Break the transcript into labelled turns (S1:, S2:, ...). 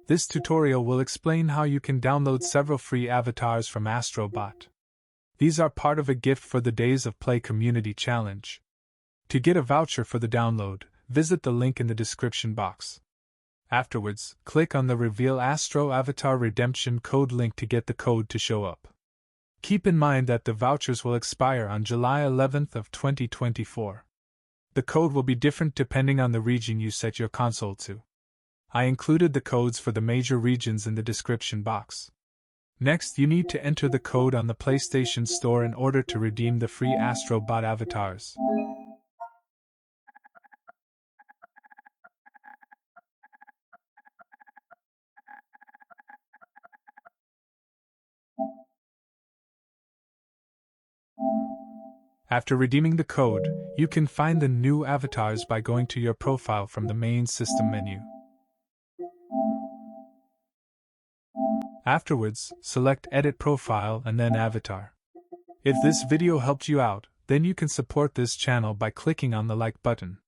S1: This tutorial will explain how you can download several free avatars from Astro Bot. These are part of a gift for the Days of Play Community Challenge. To get a voucher for the download, visit the link in the description box. Afterwards, click on the Reveal Astro Avatar Redemption Code link to get the code to show up. Keep in mind that the vouchers will expire on July 11th of 2024. The code will be different depending on the region you set your console to. I included the codes for the major regions in the description box. Next, you need to enter the code on the PlayStation Store in order to redeem the free Astro Bot avatars. After redeeming the code, you can find the new avatars by going to your profile from the main system menu. Afterwards, select Edit Profile and then Avatar. If this video helped you out, then you can support this channel by clicking on the like button.